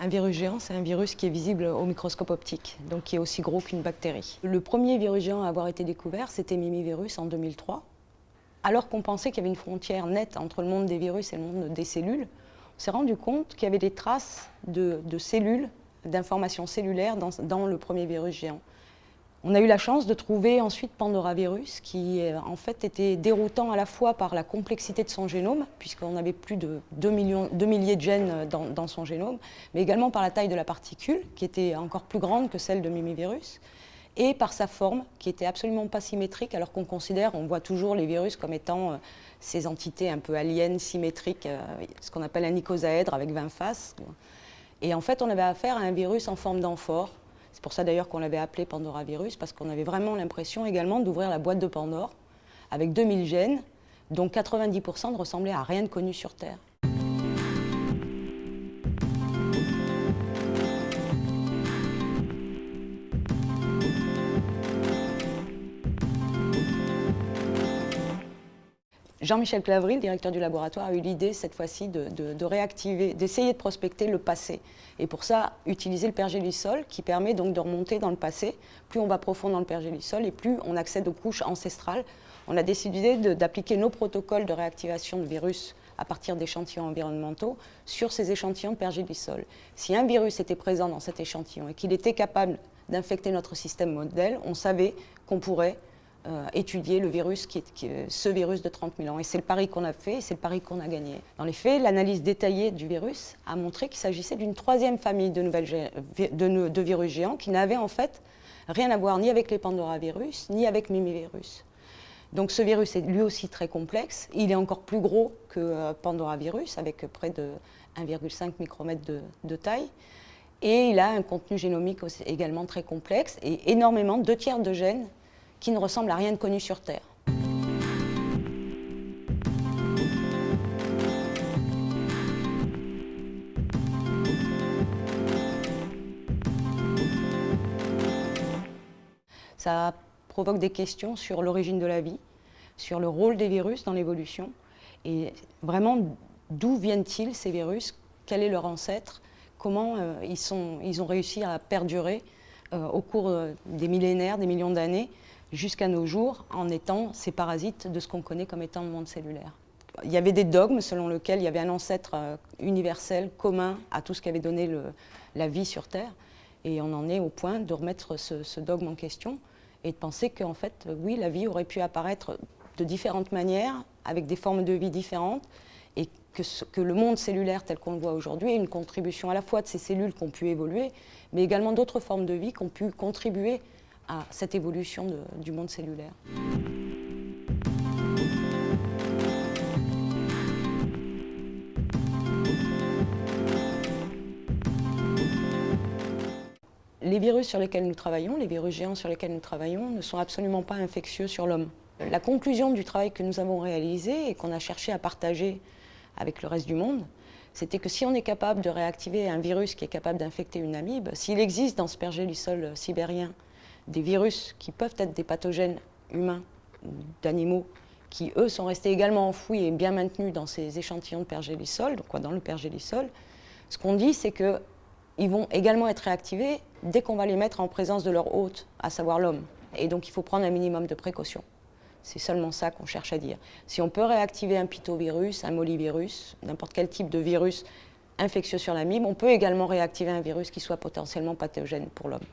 Un virus géant, c'est un virus qui est visible au microscope optique, donc qui est aussi gros qu'une bactérie. Le premier virus géant à avoir été découvert, c'était Mimivirus en 2003. Alors qu'on pensait qu'il y avait une frontière nette entre le monde des virus et le monde des cellules, on s'est rendu compte qu'il y avait des traces de cellules, d'informations cellulaires dans le premier virus géant. On a eu la chance de trouver ensuite Pandoravirus, qui en fait était déroutant à la fois par la complexité de son génome, puisqu'on avait plus de 2 milliers de gènes dans son génome, mais également par la taille de la particule, qui était encore plus grande que celle de Mimivirus, et par sa forme, qui était absolument pas symétrique, alors on voit toujours les virus comme étant ces entités un peu aliens, symétriques, ce qu'on appelle un icosaèdre avec 20 faces. Et en fait, on avait affaire à un virus en forme d'amphore. C'est pour ça d'ailleurs qu'on l'avait appelé Pandoravirus, parce qu'on avait vraiment l'impression également d'ouvrir la boîte de Pandore, avec 2000 gènes, dont 90% ne ressemblaient à rien de connu sur Terre. Jean-Michel Clavril, directeur du laboratoire, a eu l'idée cette fois-ci de réactiver, d'essayer de prospecter le passé. Et pour ça, utiliser le pergélisol qui permet donc de remonter dans le passé. Plus on va profond dans le pergélisol et plus on accède aux couches ancestrales. On a décidé d'appliquer nos protocoles de réactivation de virus à partir d'échantillons environnementaux sur ces échantillons de pergélisol. Si un virus était présent dans cet échantillon et qu'il était capable d'infecter notre système modèle, on savait qu'on pourrait étudier le virus, ce virus de 30 000 ans. Et c'est le pari qu'on a fait, et c'est le pari qu'on a gagné. Dans les faits, l'analyse détaillée du virus a montré qu'il s'agissait d'une troisième famille de virus géants qui n'avaient en fait rien à voir ni avec les Pandoravirus, ni avec Mimivirus. Donc ce virus est lui aussi très complexe. Il est encore plus gros que Pandoravirus, avec près de 1,5 micromètre de taille. Et il a un contenu génomique aussi également très complexe et énormément, 2/3 de gènes qui ne ressemble à rien de connu sur Terre. Ça provoque des questions sur l'origine de la vie, sur le rôle des virus dans l'évolution, et vraiment d'où viennent-ils ces virus, quel est leur ancêtre, comment ils ont réussi à perdurer au cours des millénaires, des millions d'années, jusqu'à nos jours, en étant ces parasites de ce qu'on connaît comme étant le monde cellulaire. Il y avait des dogmes selon lesquels il y avait un ancêtre universel, commun à tout ce qui avait donné la vie sur Terre. Et on en est au point de remettre ce dogme en question et de penser qu'en fait, oui, la vie aurait pu apparaître de différentes manières, avec des formes de vie différentes, et que le monde cellulaire tel qu'on le voit aujourd'hui est une contribution à la fois de ces cellules qui ont pu évoluer, mais également d'autres formes de vie qui ont pu contribuer à cette évolution du monde cellulaire. Les virus sur lesquels nous travaillons, les virus géants sur lesquels nous travaillons, ne sont absolument pas infectieux sur l'homme. La conclusion du travail que nous avons réalisé et qu'on a cherché à partager avec le reste du monde, c'était que si on est capable de réactiver un virus qui est capable d'infecter une amibe, s'il existe dans ce pergélisol sibérien des virus qui peuvent être des pathogènes humains ou d'animaux qui, eux, sont restés également enfouis et bien maintenus dans ces échantillons de pergélisol, donc dans le pergélisol, ce qu'on dit, c'est qu'ils vont également être réactivés dès qu'on va les mettre en présence de leur hôte, à savoir l'homme. Et donc il faut prendre un minimum de précautions. C'est seulement ça qu'on cherche à dire. Si on peut réactiver un pitovirus, un mollivirus, n'importe quel type de virus infectieux sur l'amibe, on peut également réactiver un virus qui soit potentiellement pathogène pour l'homme.